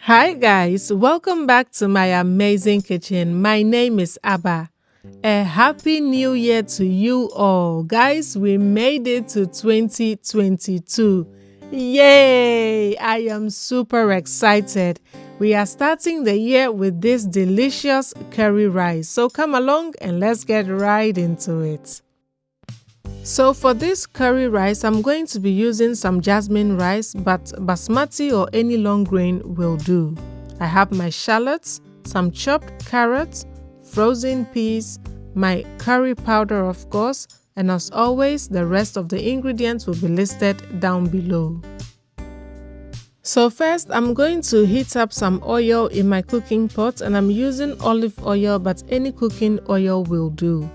Hi guys, welcome back to my amazing kitchen. My name is Abba. A happy new year to you all. Guys, we made it to 2022. Yay! I am super excited. We are starting the year with this delicious curry rice. So come along and let's get right into it. So for this curry rice, I'm going to be using some jasmine rice, but basmati or any long grain will do. I have my shallots, some chopped carrots, frozen peas, my curry powder of course, and as always, the rest of the ingredients will be listed down below. So first, I'm going to heat up some oil in my cooking pot, and I'm using olive oil, but any cooking oil will do.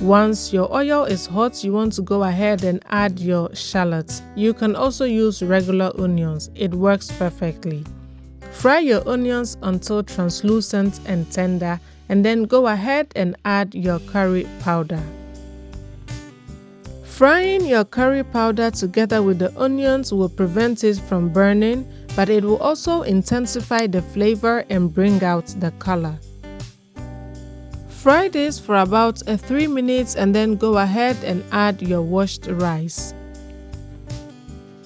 Once your oil is hot, you want to go ahead and add your shallots. You can also use regular onions. It works perfectly. Fry your onions until translucent and tender, and then go ahead and add your curry powder. Frying your curry powder together with the onions will prevent it from burning, but it will also intensify the flavor and bring out the color. Fry this for about 3 minutes and then go ahead and add your washed rice.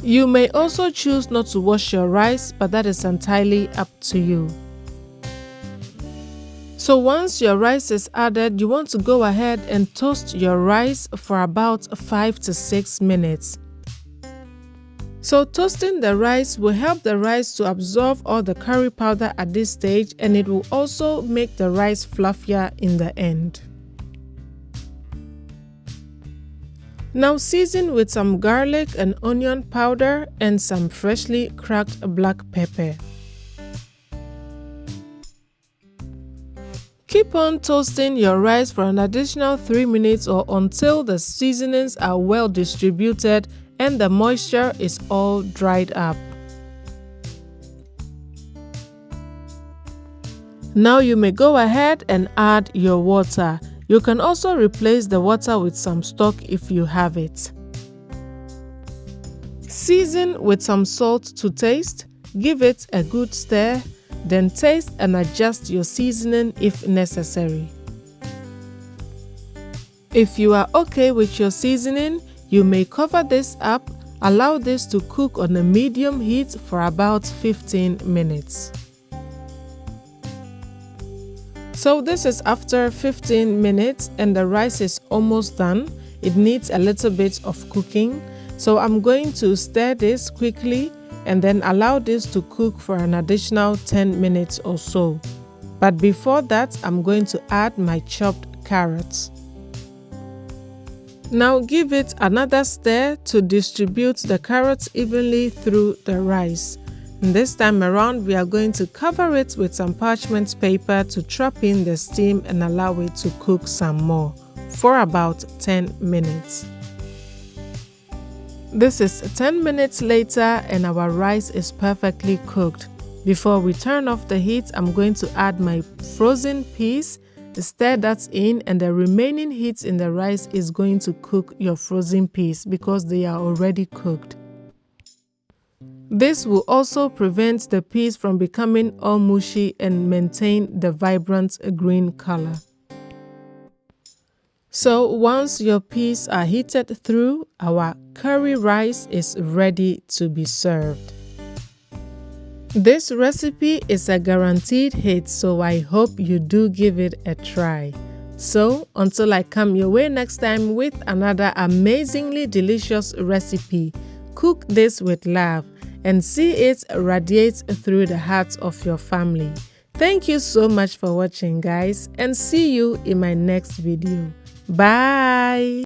You may also choose not to wash your rice, but that is entirely up to you. So once your rice is added, you want to go ahead and toast your rice for about 5 to 6 minutes. So toasting the rice will help the rice to absorb all the curry powder at this stage, and it will also make the rice fluffier in the end. Now season with some garlic and onion powder and some freshly cracked black pepper. Keep on toasting your rice for an additional 3 minutes or until the seasonings are well distributed and the moisture is all dried up. Now you may go ahead and add your water. You can also replace the water with some stock if you have it. Season with some salt to taste, give it a good stir, then taste and adjust your seasoning if necessary. If you are okay with your seasoning, you may cover this up, allow this to cook on a medium heat for about 15 minutes. So this is after 15 minutes and the rice is almost done. It needs a little bit of cooking. So I'm going to stir this quickly and then allow this to cook for an additional 10 minutes or so. But before that, I'm going to add my chopped carrots. Now give it another stir to distribute the carrots evenly through the rice. And this time around, we are going to cover it with some parchment paper to trap in the steam and allow it to cook some more for about 10 minutes. This is 10 minutes later and our rice is perfectly cooked. Before we turn off the heat, I'm going to add my frozen peas. Stir that in, and the remaining heat in the rice is going to cook your frozen peas because they are already cooked. This will also prevent the peas from becoming all mushy and maintain the vibrant green color. So once your peas are heated through, our curry rice is ready to be served. This recipe is a guaranteed hit, so I hope you do give it a try. So until I come your way next time with another amazingly delicious recipe, cook this with love and see it radiate through the hearts of your family. Thank you so much for watching, guys, and see you in my next video. Bye!